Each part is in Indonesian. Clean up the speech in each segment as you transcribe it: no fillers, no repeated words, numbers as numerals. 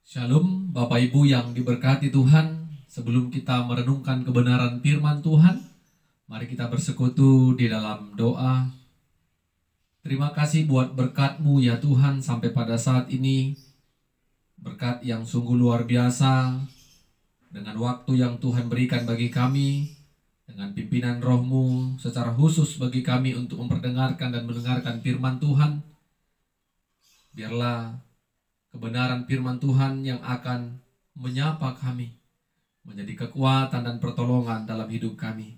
Shalom, Bapak Ibu yang diberkati Tuhan. Sebelum kita merenungkan kebenaran firman Tuhan, mari kita bersekutu di dalam doa. Terima kasih buat berkat-Mu ya Tuhan sampai pada saat ini. Berkat yang sungguh luar biasa, dengan waktu yang Tuhan berikan bagi kami, dengan pimpinan Roh-Mu secara khusus bagi kami untuk memperdengarkan dan mendengarkan firman Tuhan. Biarlah kebenaran firman Tuhan yang akan menyapa kami, menjadi kekuatan dan pertolongan dalam hidup kami.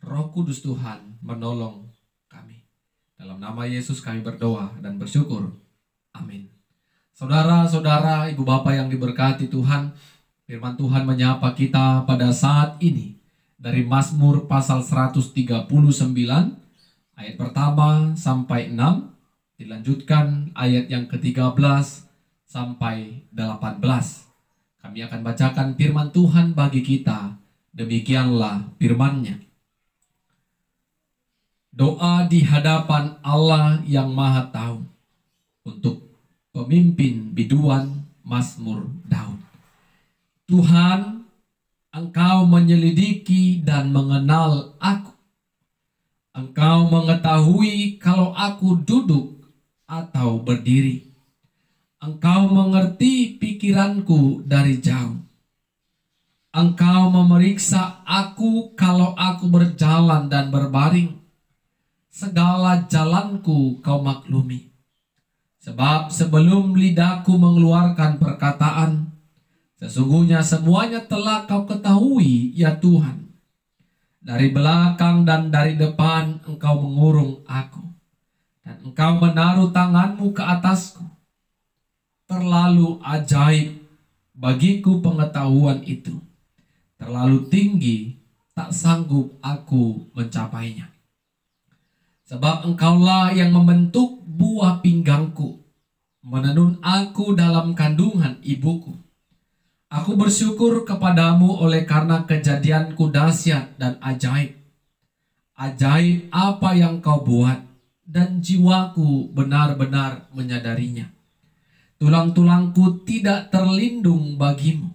Roh Kudus Tuhan menolong kami. Dalam nama Yesus kami berdoa dan bersyukur. Amin. Saudara-saudara, ibu bapak yang diberkati Tuhan, firman Tuhan menyapa kita pada saat ini dari Mazmur pasal 139 ayat pertama sampai 6, dilanjutkan ayat yang ke-13 sampai 18. Kami akan bacakan firman Tuhan bagi kita. Demikianlah firman-Nya. Doa di hadapan Allah yang Maha Tahu untuk pemimpin biduan Mazmur Daud. Tuhan, Engkau menyelidiki dan mengenal aku. Engkau mengetahui kalau aku duduk atau berdiri. Engkau mengerti pikiranku dari jauh. Engkau memeriksa aku kalau aku berjalan dan berbaring. Segala jalanku Kau maklumi. Sebab sebelum lidahku mengeluarkan perkataan, sesungguhnya semuanya telah Kau ketahui, ya Tuhan. Dari belakang dan dari depan Engkau mengurung aku, dan Engkau menaruh tangan-Mu ke atasku. Terlalu ajaib bagiku pengetahuan itu. Terlalu tinggi, tak sanggup aku mencapainya. Sebab Engkaulah yang membentuk buah pinggangku, menenun aku dalam kandungan ibuku. Aku bersyukur kepadamu oleh karena kejadianku dahsyat dan ajaib. Ajaib apa yang Kau buat, dan jiwaku benar-benar menyadarinya. Tulang-tulangku tidak terlindung bagimu.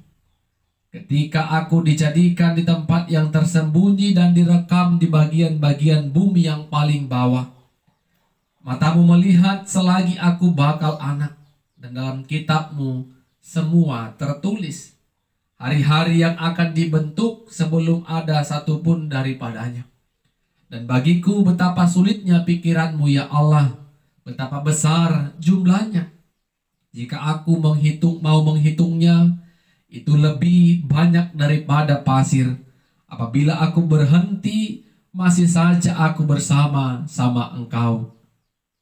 Ketika aku dijadikan di tempat yang tersembunyi dan direkam di bagian-bagian bumi yang paling bawah. Matamu melihat selagi aku bakal anak, dan dalam kitab-Mu semua tertulis. Hari-hari yang akan dibentuk sebelum ada satupun daripadanya. Dan bagiku betapa sulitnya pikiran-Mu ya Allah, betapa besar jumlahnya. Jika aku mau menghitungnya, itu lebih banyak daripada pasir. Apabila aku berhenti, masih saja aku bersama-sama Engkau.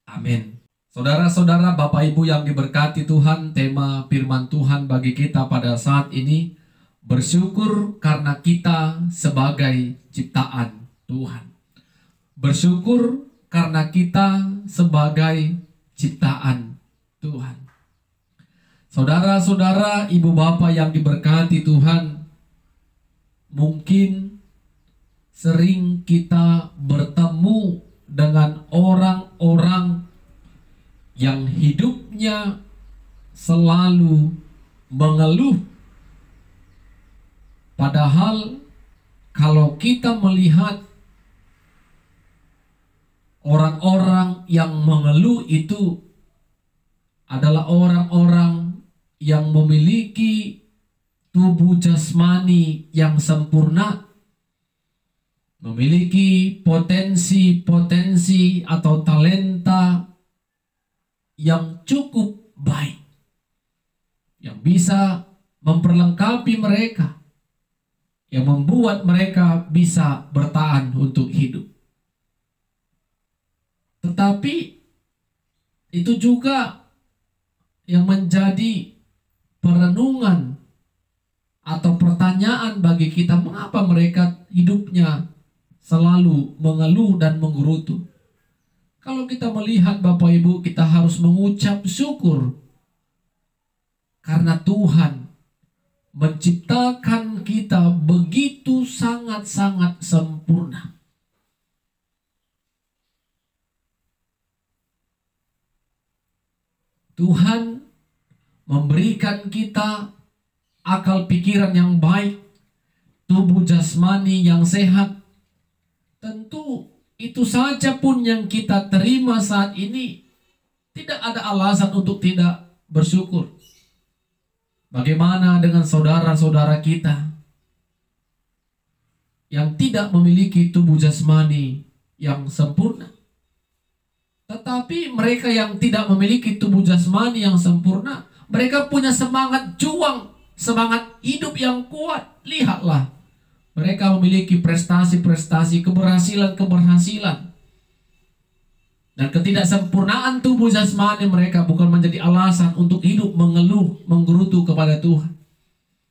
Amin. Saudara-saudara, Bapak Ibu yang diberkati Tuhan, tema firman Tuhan bagi kita pada saat ini, bersyukur karena kita sebagai ciptaan Tuhan. Bersyukur karena kita sebagai ciptaan Tuhan. Saudara-saudara, ibu bapak yang diberkati Tuhan, mungkin sering kita bertemu dengan orang-orang yang hidupnya selalu mengeluh. Padahal kalau kita melihat orang-orang yang mengeluh itu adalah orang-orang yang memiliki tubuh jasmani yang sempurna, memiliki potensi-potensi atau talenta yang cukup baik, yang bisa memperlengkapi mereka, yang membuat mereka bisa bertahan untuk hidup. Tetapi itu juga yang menjadi perenungan atau pertanyaan bagi kita, mengapa mereka hidupnya selalu mengeluh dan menggerutu. Kalau kita melihat Bapak Ibu, kita harus mengucap syukur karena Tuhan menciptakan kita begitu sangat-sangat sempurna. Tuhan memberikan kita akal pikiran yang baik, tubuh jasmani yang sehat. Tentu itu saja pun yang kita terima saat ini, tidak ada alasan untuk tidak bersyukur. Bagaimana dengan saudara-saudara kita yang tidak memiliki tubuh jasmani yang sempurna? Tetapi mereka yang tidak memiliki tubuh jasmani yang sempurna, mereka punya semangat juang, semangat hidup yang kuat. Lihatlah, mereka memiliki prestasi-prestasi, keberhasilan-keberhasilan. Dan ketidaksempurnaan tubuh jasmani mereka bukan menjadi alasan untuk hidup mengeluh, menggerutu kepada Tuhan.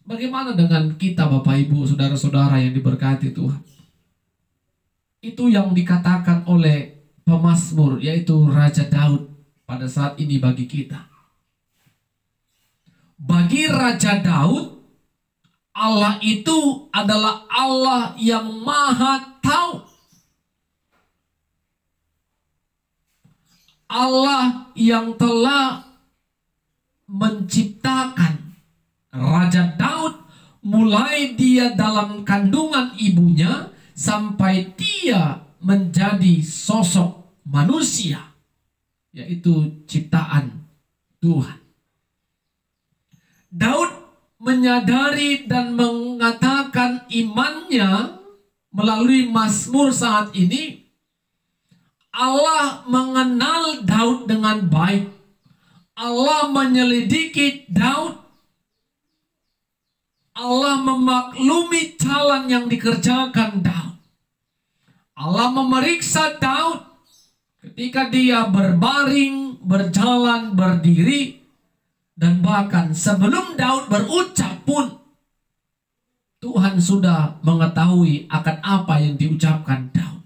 Bagaimana dengan kita, Bapak Ibu, saudara-saudara yang diberkati Tuhan? Itu yang dikatakan oleh pemazmur, yaitu Raja Daud pada saat ini bagi kita. Bagi Raja Daud, Allah itu adalah Allah yang Maha Tahu. Allah yang telah menciptakan Raja Daud mulai dia dalam kandungan ibunya sampai dia menjadi sosok manusia, yaitu ciptaan Tuhan. Daud menyadari dan mengatakan imannya melalui Mazmur saat ini. Allah mengenal Daud dengan baik. Allah menyelidiki Daud. Allah memaklumi jalan yang dikerjakan Daud. Allah memeriksa Daud ketika dia berbaring, berjalan, berdiri, dan bahkan sebelum Daud berucap pun Tuhan sudah mengetahui akan apa yang diucapkan Daud.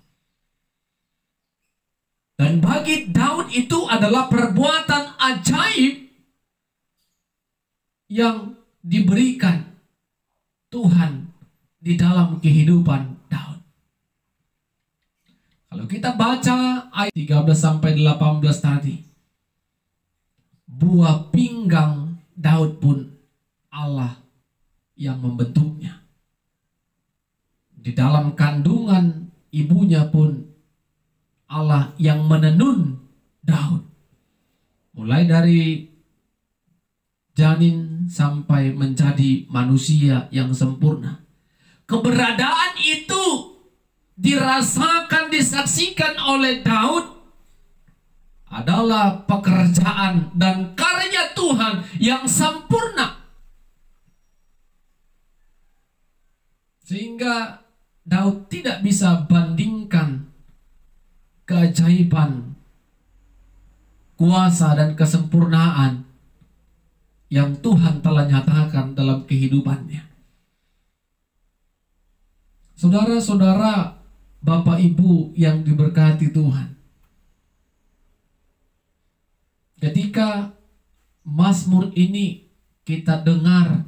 Dan bagi Daud itu adalah perbuatan ajaib yang diberikan Tuhan di dalam kehidupan Daud. Kalau kita baca ayat 13 sampai 18 tadi, buah pinggang Daud pun Allah yang membentuknya. Di dalam kandungan ibunya pun Allah yang menenun Daud. Mulai dari janin sampai menjadi manusia yang sempurna. Keberadaan itu dirasakan, disaksikan oleh Daud adalah pekerjaan dan karya Tuhan yang sempurna. Sehingga Daud tidak bisa bandingkan keajaiban, kuasa dan kesempurnaan yang Tuhan telah nyatakan dalam kehidupannya. Saudara-saudara, Bapak Ibu yang diberkati Tuhan, ketika Mazmur ini kita dengar,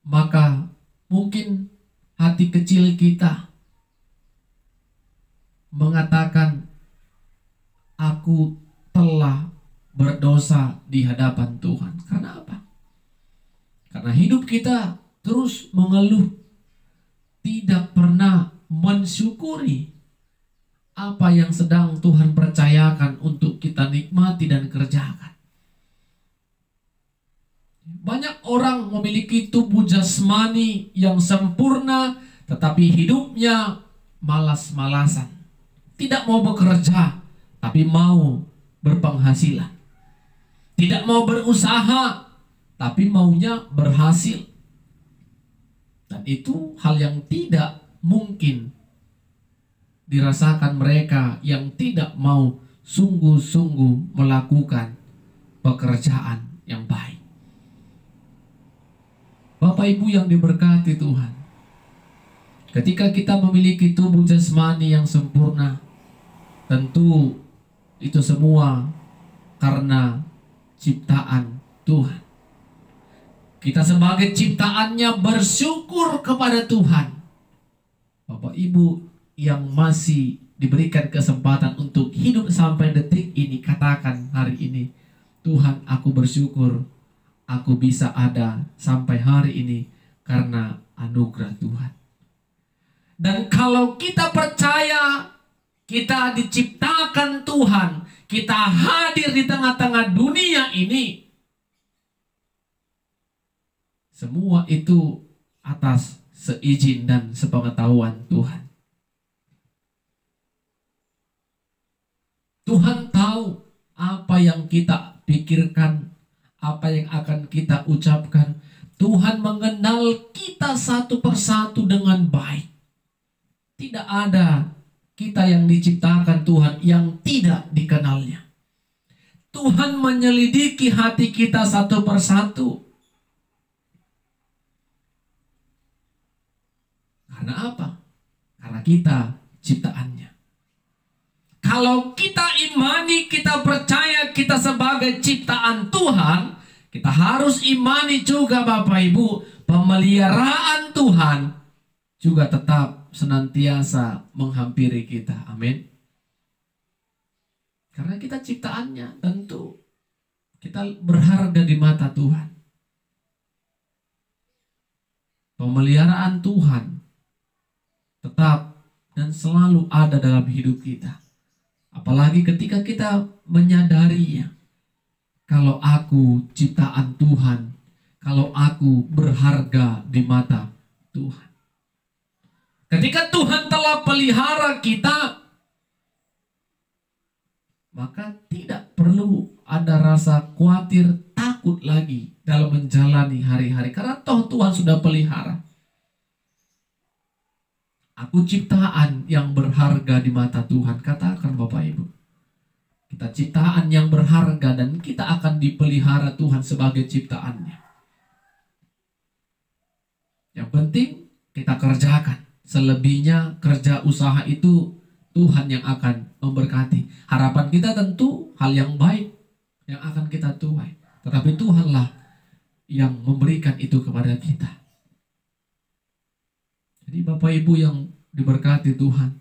maka mungkin hati kecil kita mengatakan, aku telah berdosa di hadapan Tuhan. Karena apa? Karena hidup kita terus mengeluh, tidak pernah mensyukuri apa yang sedang Tuhan percayakan untuk kita nikmati dan kerjakan. Banyak orang memiliki tubuh jasmani yang sempurna, tetapi hidupnya malas-malasan. Tidak mau bekerja, tapi mau berpenghasilan. Tidak mau berusaha, tapi maunya berhasil. Dan itu hal yang tidak mungkin dirasakan mereka yang tidak mau sungguh-sungguh melakukan pekerjaan yang baik. Bapak Ibu yang diberkati Tuhan, ketika kita memiliki tubuh jasmani yang sempurna, tentu itu semua karena ciptaan Tuhan. Kita sebagai ciptaannya bersyukur kepada Tuhan. Bapak Ibu yang masih diberikan kesempatan untuk hidup sampai detik ini, katakan hari ini, Tuhan, aku bersyukur aku bisa ada sampai hari ini karena anugerah Tuhan. Dan kalau kita percaya kita diciptakan Tuhan, kita hadir di tengah-tengah dunia ini, semua itu atas seizin dan sepengetahuan Tuhan. Tuhan tahu apa yang kita pikirkan, apa yang akan kita ucapkan. Tuhan mengenal kita satu persatu dengan baik. Tidak ada kita yang diciptakan Tuhan yang tidak dikenalnya. Tuhan menyelidiki hati kita satu persatu. Karena apa? Karena kita ciptaannya. Kalau kita imani, kita percaya kita sebagai ciptaan Tuhan, kita harus imani juga Bapak Ibu, pemeliharaan Tuhan juga tetap senantiasa menghampiri kita. Amin. Karena kita ciptaannya, tentu kita berharga di mata Tuhan. Pemeliharaan Tuhan tetap dan selalu ada dalam hidup kita. Apalagi ketika kita menyadarinya. Kalau aku ciptaan Tuhan, kalau aku berharga di mata Tuhan. Ketika Tuhan telah pelihara kita, maka tidak perlu ada rasa khawatir, takut lagi dalam menjalani hari-hari. Karena toh Tuhan sudah pelihara. Aku ciptaan yang berharga di mata Tuhan. Katakan Bapak Ibu. Kita ciptaan yang berharga dan kita akan dipelihara Tuhan sebagai ciptaannya. Yang penting kita kerjakan. Selebihnya kerja usaha itu Tuhan yang akan memberkati. Harapan kita tentu hal yang baik yang akan kita tuai. Tetapi Tuhanlah yang memberikan itu kepada kita. Jadi Bapak Ibu yang diberkati Tuhan,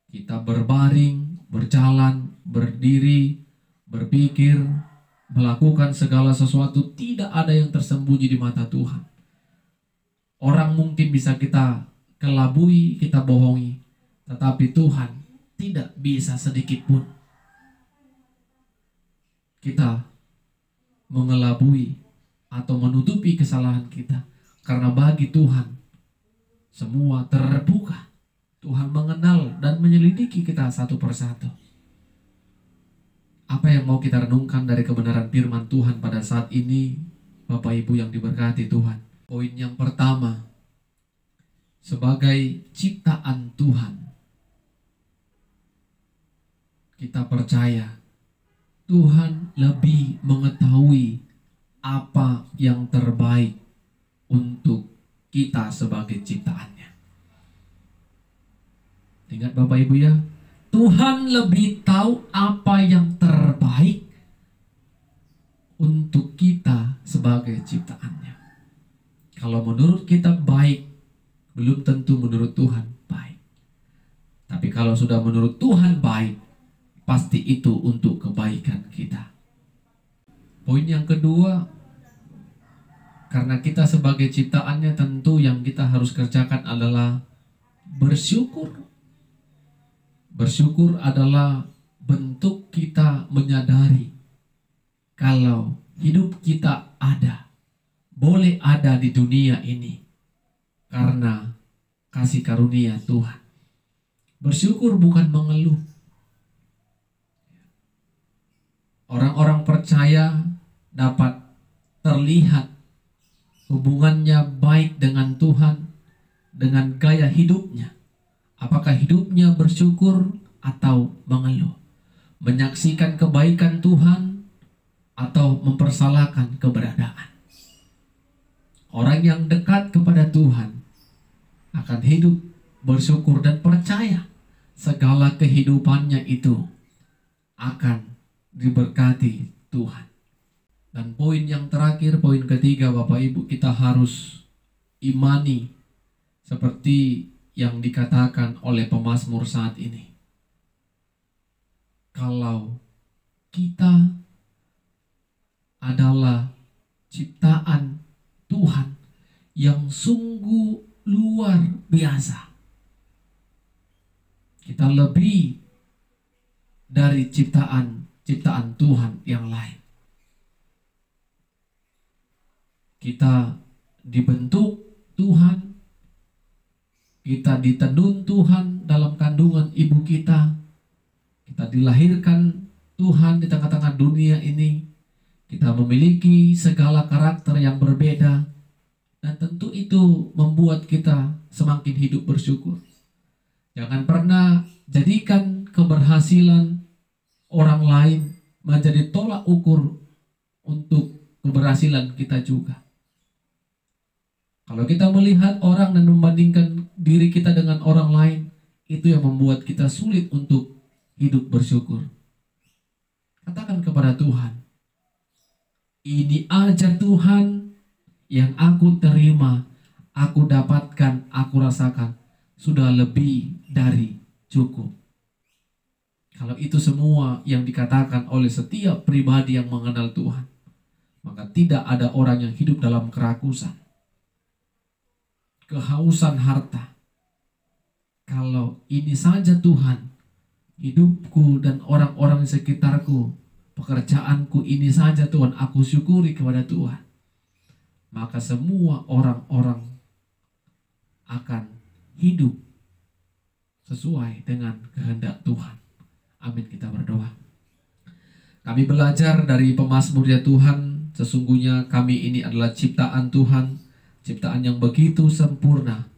kita berbaring, berjalan, berdiri, berpikir, melakukan segala sesuatu, tidak ada yang tersembunyi di mata Tuhan. Orang mungkin bisa kita kelabui, kita bohongi, tetapi Tuhan tidak bisa sedikit pun kita mengelabui atau menutupi kesalahan kita. Karena bagi Tuhan semua terbuka. Tuhan mengenal dan menyelidiki kita satu persatu. Apa yang mau kita renungkan dari kebenaran firman Tuhan pada saat ini, Bapak Ibu yang diberkati Tuhan? Poin yang pertama, sebagai ciptaan Tuhan, kita percaya Tuhan lebih mengetahui apa yang terbaik untuk kita sebagai ciptaannya. Ingat Bapak Ibu ya, Tuhan lebih tahu apa yang terbaik untuk kita sebagai ciptaannya. Kalau menurut kita baik, belum tentu menurut Tuhan baik. Tapi kalau sudah menurut Tuhan baik, pasti itu untuk kebaikan kita. Poin yang kedua, karena kita sebagai ciptaannya, tentu yang kita harus kerjakan adalah bersyukur. Bersyukur adalah bentuk kita menyadari kalau hidup kita ada, boleh ada di dunia ini karena kasih karunia Tuhan. Bersyukur bukan mengeluh. Orang-orang percaya dapat terlihat hubungannya baik dengan Tuhan dengan gaya hidupnya. Apakah hidupnya bersyukur atau mengeluh? Menyaksikan kebaikan Tuhan atau mempersalahkan keberadaan? Orang yang dekat kepada Tuhan akan hidup bersyukur dan percaya segala kehidupannya itu akan diberkati Tuhan. Dan poin yang terakhir, poin ketiga Bapak Ibu, kita harus imani seperti yang dikatakan oleh pemazmur saat ini. Kalau kita adalah ciptaan Tuhan yang sungguh luar biasa. Kita lebih dari ciptaan Tuhan yang lain. Kita dibentuk Tuhan, kita ditenun Tuhan dalam kandungan ibu kita, kita dilahirkan Tuhan di tengah-tengah dunia ini, kita memiliki segala karakter yang berbeda, dan tentu itu membuat kita semakin hidup bersyukur. Jangan pernah jadikan keberhasilan orang lain menjadi tolak ukur untuk keberhasilan kita juga. Kalau kita melihat orang dan membandingkan diri kita dengan orang lain, itu yang membuat kita sulit untuk hidup bersyukur. Katakan kepada Tuhan, ini aja Tuhan yang aku terima, aku dapatkan, aku rasakan, sudah lebih dari cukup. Kalau itu semua yang dikatakan oleh setiap pribadi yang mengenal Tuhan, maka tidak ada orang yang hidup dalam kerakusan, kehausan harta. Kalau ini saja Tuhan, hidupku dan orang-orang di sekitarku, pekerjaanku ini saja Tuhan, aku syukuri kepada Tuhan, maka semua orang-orang akan hidup sesuai dengan kehendak Tuhan. Amin, kita berdoa. Kami belajar dari pemazmur ya Tuhan, sesungguhnya kami ini adalah ciptaan Tuhan, ciptaan yang begitu sempurna.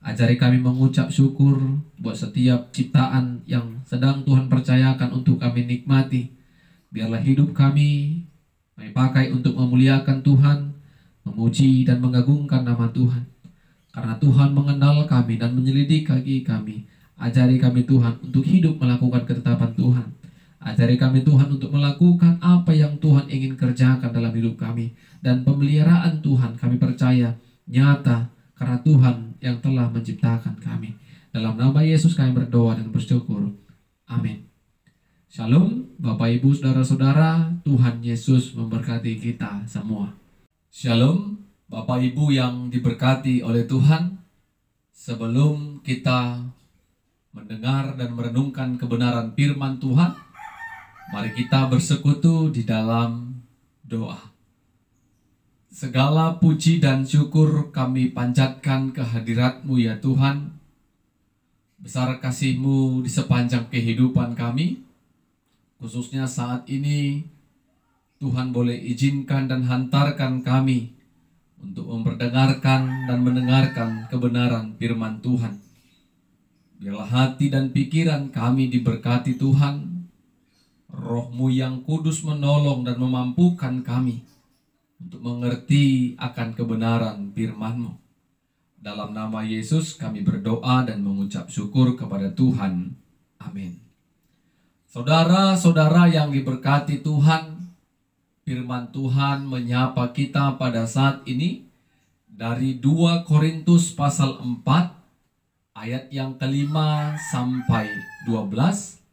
Ajari kami mengucap syukur buat setiap ciptaan yang sedang Tuhan percayakan untuk kami nikmati. Biarlah hidup kami pakai untuk memuliakan Tuhan, memuji dan mengagungkan nama Tuhan. Karena Tuhan mengenal kami dan menyelidiki kami. Ajari kami Tuhan untuk hidup melakukan ketetapan Tuhan. Ajari kami Tuhan untuk melakukan apa yang Tuhan ingin kerjakan dalam hidup kami. Dan pemeliharaan Tuhan kami percaya nyata karena Tuhan yang telah menciptakan kami. Dalam nama Yesus kami berdoa dan bersyukur. Amin. Shalom Bapak Ibu Saudara-saudara, Tuhan Yesus memberkati kita semua. Shalom Bapak Ibu yang diberkati oleh Tuhan. Sebelum kita mendengar dan merenungkan kebenaran firman Tuhan, mari kita bersekutu di dalam doa. Segala puji dan syukur kami panjatkan kehadirat-Mu ya Tuhan. Besar kasih-Mu di sepanjang kehidupan kami. Khususnya saat ini Tuhan boleh izinkan dan hantarkan kami untuk memperdengarkan dan mendengarkan kebenaran firman Tuhan. Biarlah hati dan pikiran kami diberkati Tuhan. Roh-Mu yang kudus menolong dan memampukan kami untuk mengerti akan kebenaran firman-Mu. Dalam nama Yesus kami berdoa dan mengucap syukur kepada Tuhan. Amin. Saudara-saudara yang diberkati Tuhan, firman Tuhan menyapa kita pada saat ini dari 2 Korintus pasal 4 ayat yang kelima sampai 12.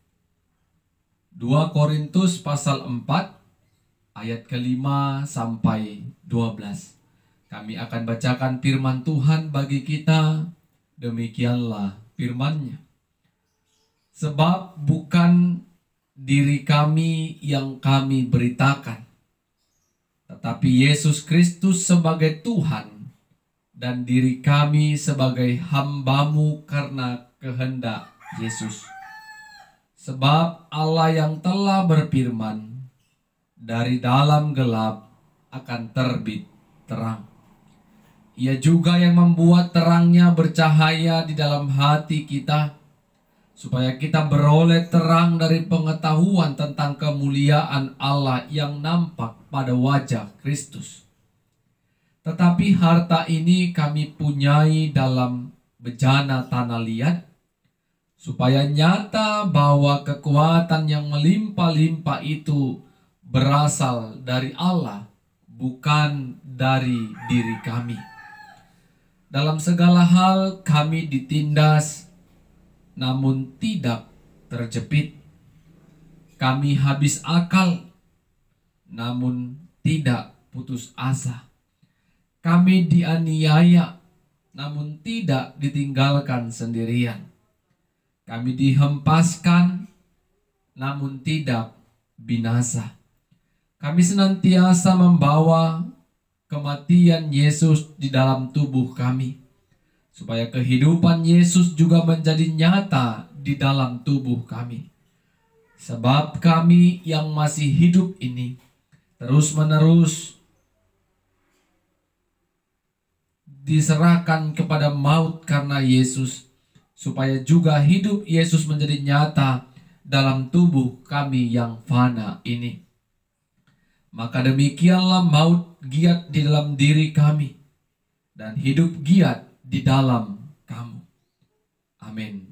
2 Korintus pasal 4 ayat kelima sampai 12. Kami akan bacakan firman Tuhan bagi kita. Demikianlah firman-Nya. Sebab bukan diri kami yang kami beritakan, tetapi Yesus Kristus sebagai Tuhan, dan diri kami sebagai hamba-Mu karena kehendak Yesus. Sebab Allah yang telah berfirman, dari dalam gelap akan terbit terang. Ia juga yang membuat terangnya bercahaya di dalam hati kita, supaya kita beroleh terang dari pengetahuan tentang kemuliaan Allah yang nampak pada wajah Kristus. Tetapi harta ini kami punyai dalam bejana tanah liat, supaya nyata bahwa kekuatan yang melimpah-limpah itu berasal dari Allah, bukan dari diri kami. Dalam segala hal kami ditindas, namun tidak terjepit. Kami habis akal, namun tidak putus asa. Kami dianiaya, namun tidak ditinggalkan sendirian. Kami dihempaskan, namun tidak binasa. Kami senantiasa membawa kematian Yesus di dalam tubuh kami, supaya kehidupan Yesus juga menjadi nyata di dalam tubuh kami. Sebab kami yang masih hidup ini terus-menerus diserahkan kepada maut karena Yesus, supaya juga hidup Yesus menjadi nyata dalam tubuh kami yang fana ini. Maka demikianlah maut giat di dalam diri kami, dan hidup giat di dalam kamu. Amin.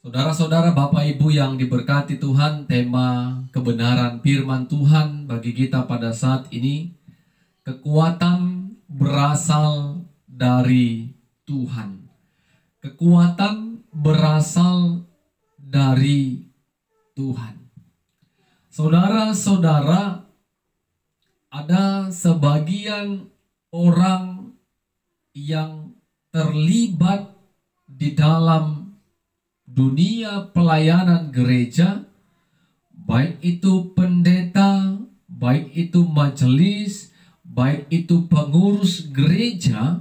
Saudara-saudara, Bapak Ibu yang diberkati Tuhan, tema kebenaran firman Tuhan bagi kita pada saat ini, kekuatan berasal dari Tuhan. Kekuatan berasal dari Tuhan. Saudara-saudara, ada sebagian orang yang terlibat di dalam dunia pelayanan gereja, baik itu pendeta, baik itu majelis, baik itu pengurus gereja,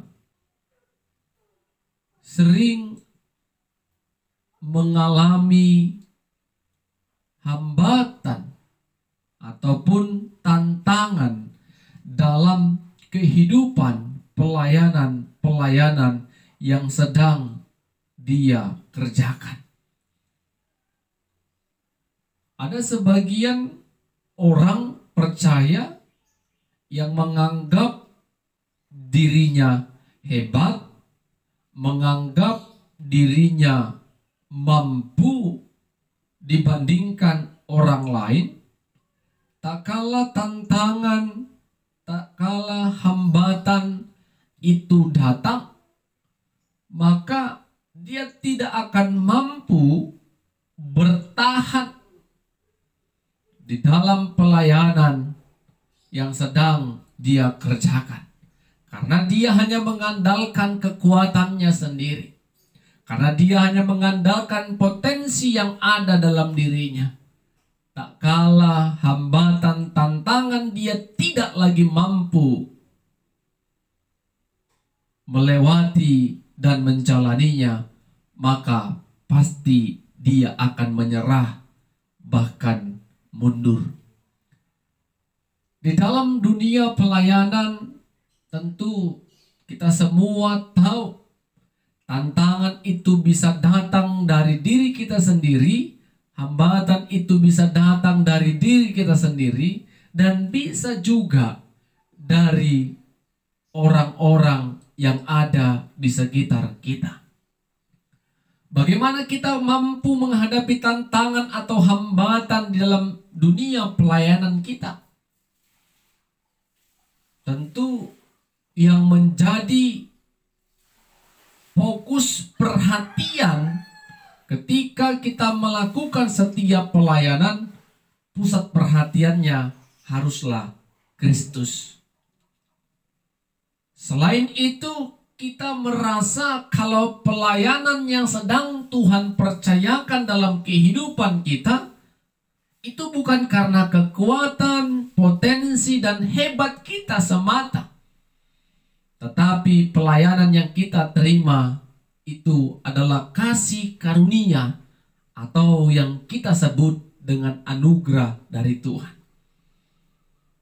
sering mengalami hambatan ataupun tantangan dalam kehidupan pelayanan yang sedang dia kerjakan. Ada sebagian orang percaya yang menganggap dirinya hebat, menganggap dirinya mampu dibandingkan orang lain, tak kala tantangan, tak kala hambatan itu datang, maka dia tidak akan mampu bertahan di dalam pelayanan yang sedang dia kerjakan. Karena dia hanya mengandalkan kekuatannya sendiri. Karena dia hanya mengandalkan potensi yang ada dalam dirinya. Tak kala hambatan tantangan dia tidak lagi mampu melewati dan menjalaninya, maka pasti dia akan menyerah, bahkan mundur. Di dalam dunia pelayanan, tentu kita semua tahu tantangan itu bisa datang dari diri kita sendiri, hambatan itu bisa datang dari diri kita sendiri, dan bisa juga dari orang-orang yang ada di sekitar kita. Bagaimana kita mampu menghadapi tantangan atau hambatan di dalam dunia pelayanan kita? Tentu yang menjadi fokus perhatian ketika kita melakukan setiap pelayanan, pusat perhatiannya haruslah Kristus. Selain itu, kita merasa kalau pelayanan yang sedang Tuhan percayakan dalam kehidupan kita, itu bukan karena kekuatan, potensi, dan hebat kita semata. Tetapi pelayanan yang kita terima itu adalah kasih karunia atau yang kita sebut dengan anugerah dari Tuhan.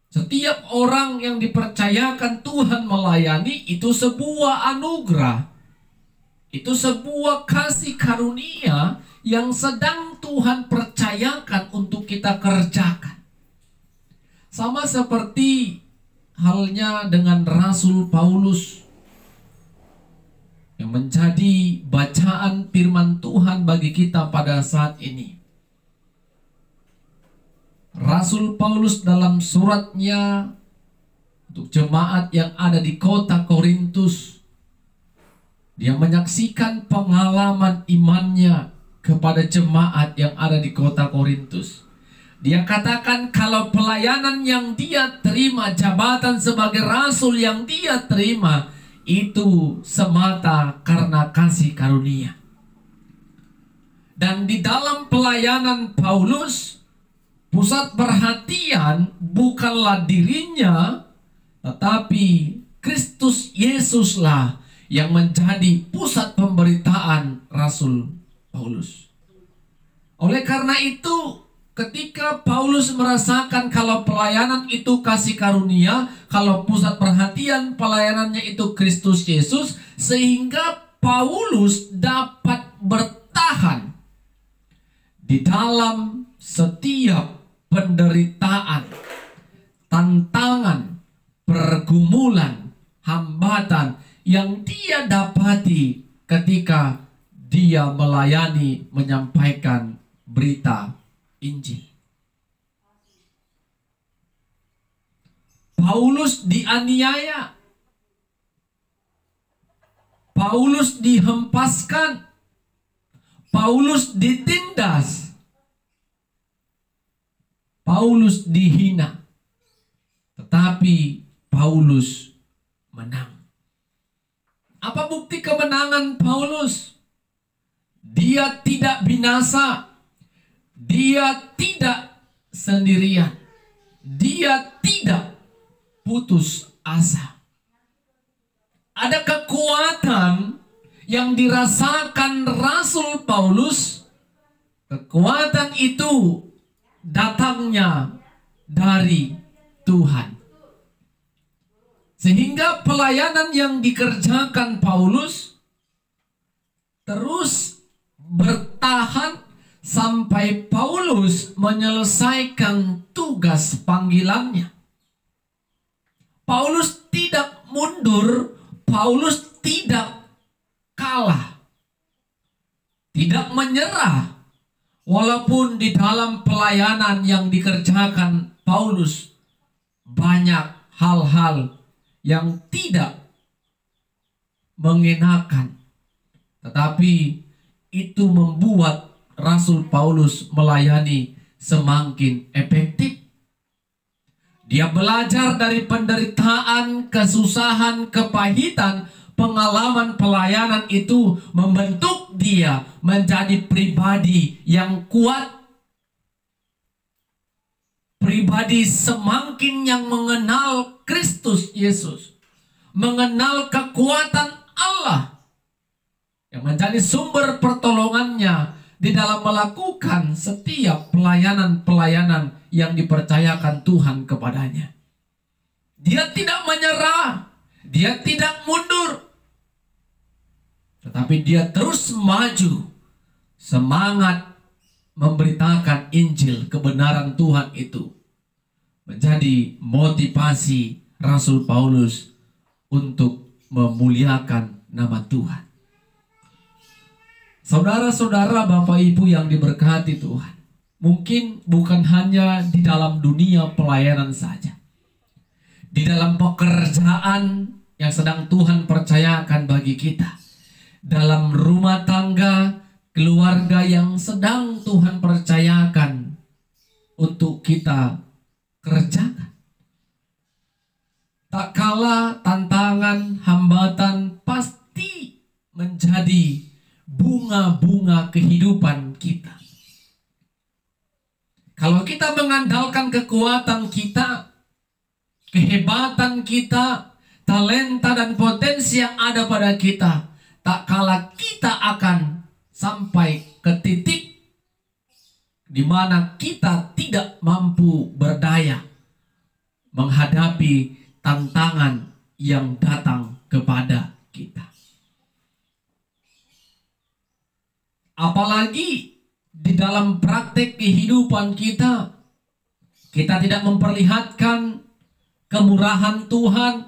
Setiap orang yang dipercayakan Tuhan melayani itu sebuah anugerah. Itu sebuah kasih karunia yang sedang Tuhan percayakan untuk kita kerjakan. Sama seperti halnya dengan Rasul Paulus yang menjadi bacaan firman Tuhan bagi kita pada saat ini. Rasul Paulus dalam suratnya untuk jemaat yang ada di kota Korintus, dia menyaksikan pengalaman imannya kepada jemaat yang ada di kota Korintus. Dia katakan kalau pelayanan yang dia terima, jabatan sebagai rasul yang dia terima, itu semata karena kasih karunia. Dan di dalam pelayanan Paulus, pusat perhatian bukanlah dirinya, tetapi Kristus Yesuslah yang menjadi pusat pemberitaan Rasul Paulus. Oleh karena itu, ketika Paulus merasakan kalau pelayanan itu kasih karunia, kalau pusat perhatian pelayanannya itu Kristus Yesus, sehingga Paulus dapat bertahan di dalam setiap penderitaan, tantangan, pergumulan, hambatan yang dia dapati ketika dia melayani, menyampaikan berita Injil. Paulus dianiaya, Paulus dihempaskan, Paulus ditindas, Paulus dihina, tetapi Paulus menang. Apa bukti kemenangan Paulus? Dia tidak binasa, dia tidak sendirian, dia tidak putus asa. Ada kekuatan yang dirasakan Rasul Paulus. Kekuatan itu datangnya dari Tuhan. Sehingga pelayanan yang dikerjakan Paulus terus bertahan sampai Paulus menyelesaikan tugas panggilannya. Paulus tidak mundur, Paulus tidak kalah, tidak menyerah. Walaupun di dalam pelayanan yang dikerjakan Paulus banyak hal-hal yang tidak mengenakan, tetapi itu membuat Rasul Paulus melayani semakin efektif. Dia belajar dari penderitaan, kesusahan, kepahitan. Pengalaman pelayanan itu membentuk dia menjadi pribadi yang kuat, pribadi semakin yang mengenal Kristus Yesus, mengenal kekuatan Allah yang menjadi sumber pertolongannya di dalam melakukan setiap pelayanan-pelayanan yang dipercayakan Tuhan kepadanya. Dia tidak menyerah, dia tidak mundur, tetapi dia terus maju, semangat memberitakan Injil, kebenaran Tuhan itu menjadi motivasi Rasul Paulus untuk memuliakan nama Tuhan. Saudara-saudara, Bapak Ibu yang diberkati Tuhan, mungkin bukan hanya di dalam dunia pelayanan saja, di dalam pekerjaan yang sedang Tuhan percayakan bagi kita, dalam rumah tangga, keluarga yang sedang Tuhan percayakan untuk kita kerjakan. Tak kala tantangan, hambatan pasti menjadi bunga-bunga kehidupan kita. Kalau kita mengandalkan kekuatan kita, kehebatan kita, talenta dan potensi yang ada pada kita, tak kala kita akan sampai ke titik di mana kita tidak mampu berdaya menghadapi tantangan yang datang kepada kita. Apalagi di dalam praktek kehidupan kita, kita tidak memperlihatkan kemurahan Tuhan,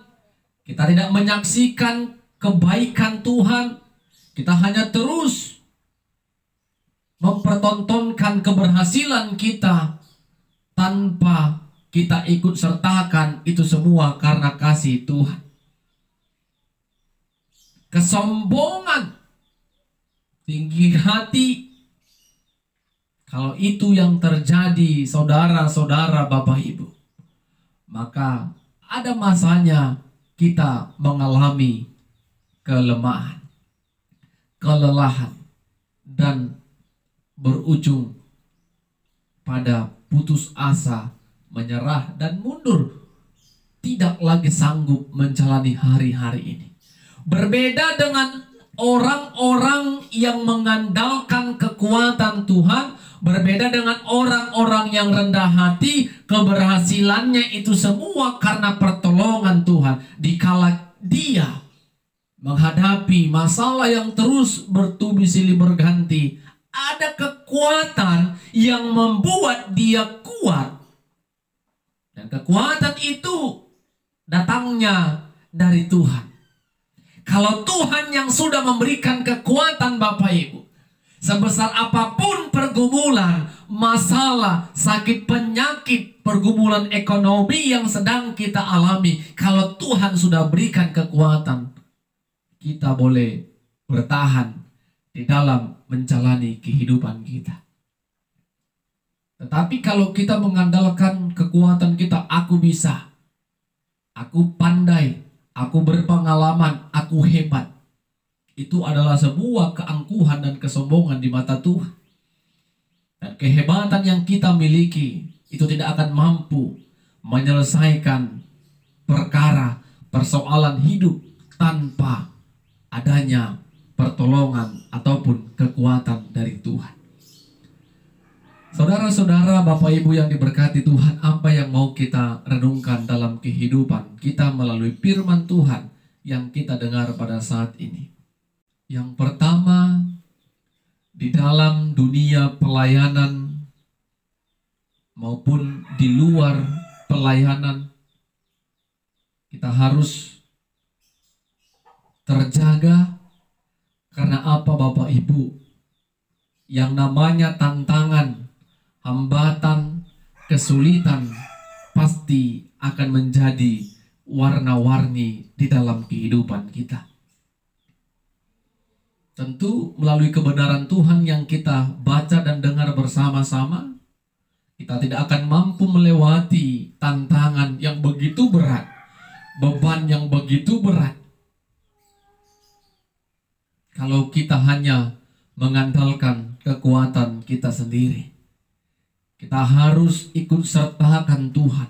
kita tidak menyaksikan kebaikan Tuhan, kita hanya terus mempertontonkan keberhasilan kita tanpa kita ikut sertakan itu semua karena kasih Tuhan. Kesombongan, tinggi hati, Kalau itu yang terjadi, saudara-saudara, Bapak Ibu, maka ada masanya kita mengalami kelemahan, kelelahan, dan berujung pada putus asa, menyerah, dan mundur. Tidak lagi sanggup menjalani hari-hari ini. Berbeda dengan orang-orang yang mengandalkan kekuatan Tuhan, berbeda dengan orang-orang yang rendah hati, keberhasilannya itu semua karena pertolongan Tuhan. Dikala dia menghadapi masalah yang terus bertubi silih berganti, ada kekuatan yang membuat dia kuat. Dan kekuatan itu datangnya dari Tuhan. Kalau Tuhan yang sudah memberikan kekuatan, Bapak Ibu, sebesar apapun pergumulan, masalah, sakit, penyakit, pergumulan ekonomi yang sedang kita alami, kalau Tuhan sudah berikan kekuatan, kita boleh bertahan di dalam menjalani kehidupan kita. Tetapi kalau kita mengandalkan kekuatan kita, aku bisa, aku pandai, aku berpengalaman, aku hebat, itu adalah sebuah keangkuhan dan kesombongan di mata Tuhan. Dan kehebatan yang kita miliki itu tidak akan mampu menyelesaikan perkara, persoalan hidup tanpa adanya pertolongan ataupun kekuatan dari Tuhan. Saudara-saudara, Bapak Ibu yang diberkati Tuhan, apa yang mau kita renungkan dalam kehidupan kita melalui firman Tuhan yang kita dengar pada saat ini? Yang pertama, di dalam dunia pelayanan maupun di luar pelayanan, kita harus terjaga. Karena apa, Bapak Ibu? Yang namanya tantangan, hambatan, kesulitan pasti akan menjadi warna-warni di dalam kehidupan kita. Tentu melalui kebenaran Tuhan yang kita baca dan dengar bersama-sama, kita tidak akan mampu melewati tantangan yang begitu berat, beban yang begitu berat, kalau kita hanya mengandalkan kekuatan kita sendiri. Kita harus ikut sertakan Tuhan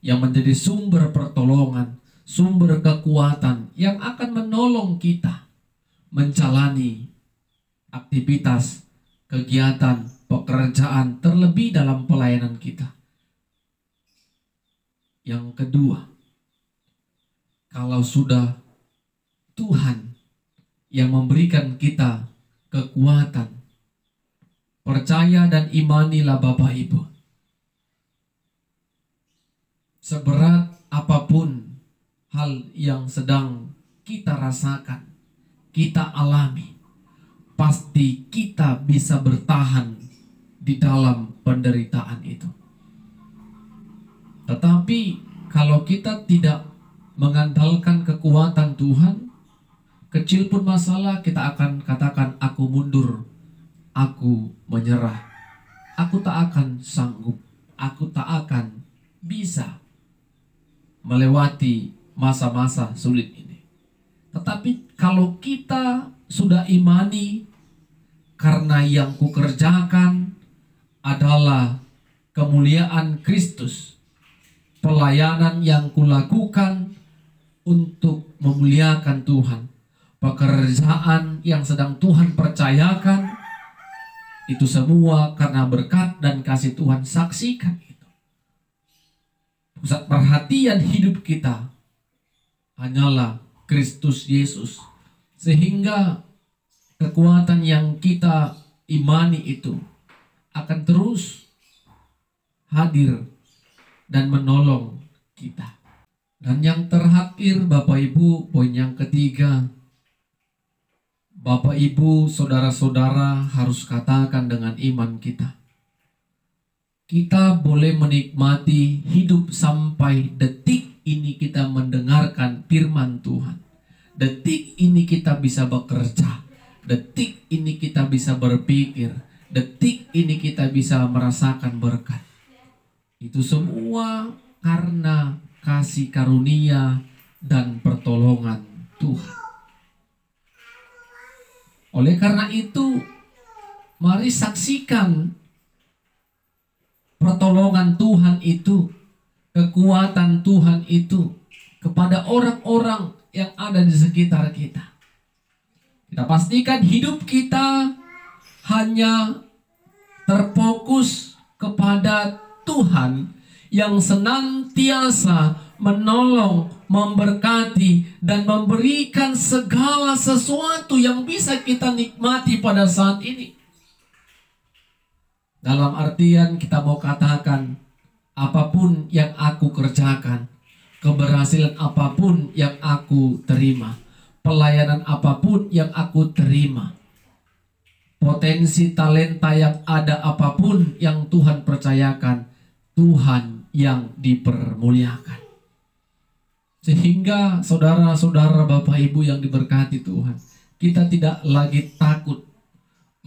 yang menjadi sumber pertolongan, sumber kekuatan yang akan menolong kita menjalani aktivitas, kegiatan, pekerjaan, terlebih dalam pelayanan kita. Yang kedua, kalau sudah Tuhan yang memberikan kita kekuatan, percaya dan imanilah Bapak Ibu. Seberat apapun hal yang sedang kita rasakan, kita alami, pasti kita bisa bertahan di dalam penderitaan itu. Tetapi kalau kita tidak mengandalkan kekuatan Tuhan, kecil pun masalah kita akan katakan, aku mundur, aku menyerah, aku tak akan sanggup, aku tak akan bisa melewati masa-masa sulit ini. Tetapi kalau kita sudah imani, karena yang kukerjakan adalah kemuliaan Kristus, pelayanan yang kulakukan untuk memuliakan Tuhan, pekerjaan yang sedang Tuhan percayakan, itu semua karena berkat dan kasih Tuhan. Saksikan itu. Pusat perhatian hidup kita hanyalah Kristus Yesus. Sehingga kekuatan yang kita imani itu akan terus hadir dan menolong kita. Dan yang terakhir, Bapak Ibu, poin yang ketiga, Bapak Ibu, saudara-saudara harus katakan dengan iman kita, kita boleh menikmati hidup sampai detik ini kita mendengarkan firman Tuhan. Detik ini kita bisa bekerja, detik ini kita bisa berpikir, detik ini kita bisa merasakan berkat. Itu semua karena kasih karunia dan pertolongan Tuhan. Oleh karena itu, mari saksikan pertolongan Tuhan itu, kekuatan Tuhan itu kepada orang-orang yang ada di sekitar kita. Kita pastikan hidup kita hanya terfokus kepada Tuhan yang senantiasa menolong, memberkati, dan memberikan segala sesuatu yang bisa kita nikmati pada saat ini. Dalam artian kita mau katakan, apapun yang aku kerjakan, keberhasilan apapun yang aku terima, pelayanan apapun yang aku terima, potensi talenta yang ada apapun yang Tuhan percayakan, Tuhan yang dipermuliakan. Sehingga saudara-saudara, Bapak Ibu yang diberkati Tuhan, kita tidak lagi takut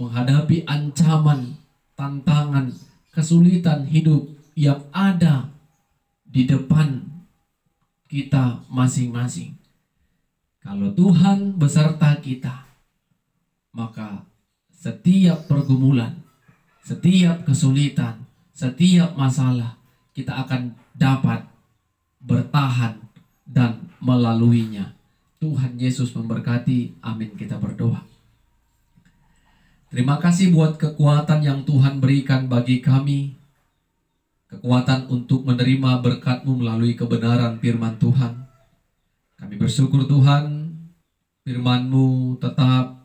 menghadapi ancaman, tantangan, kesulitan hidup yang ada di depan kita masing-masing. Kalau Tuhan beserta kita, maka setiap pergumulan, setiap kesulitan, setiap masalah, kita akan dapat bertahan dan melaluinya. Tuhan Yesus memberkati. Amin. Kita berdoa. Terima kasih buat kekuatan yang Tuhan berikan bagi kami. Kekuatan untuk menerima berkat-Mu melalui kebenaran firman Tuhan. Kami bersyukur Tuhan, firman-Mu tetap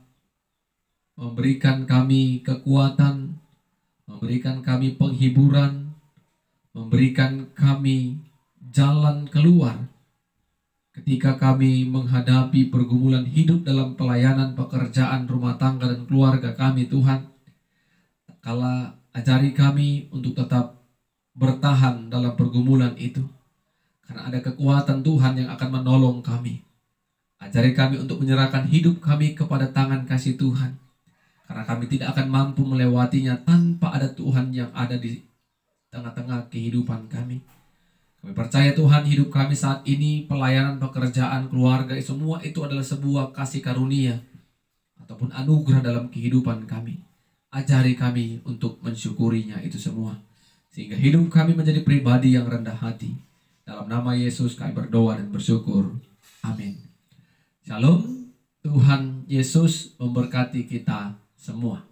memberikan kami kekuatan, memberikan kami penghiburan, memberikan kami jalan keluar ketika kami menghadapi pergumulan hidup dalam pelayanan, pekerjaan, rumah tangga, dan keluarga kami. Tuhan, kala ajari kami untuk tetap bertahan dalam pergumulan itu, karena ada kekuatan Tuhan yang akan menolong kami. Ajari kami untuk menyerahkan hidup kami kepada tangan kasih Tuhan, karena kami tidak akan mampu melewatinya tanpa ada Tuhan yang ada di tengah-tengah kehidupan kami. Kami percaya Tuhan, hidup kami saat ini, pelayanan, pekerjaan, keluarga, semua itu adalah sebuah kasih karunia ataupun anugerah dalam kehidupan kami. Ajari kami untuk mensyukurinya itu semua, sehingga hidup kami menjadi pribadi yang rendah hati. Dalam nama Yesus kami berdoa dan bersyukur. Amin. Shalom. Tuhan Yesus memberkati kita semua.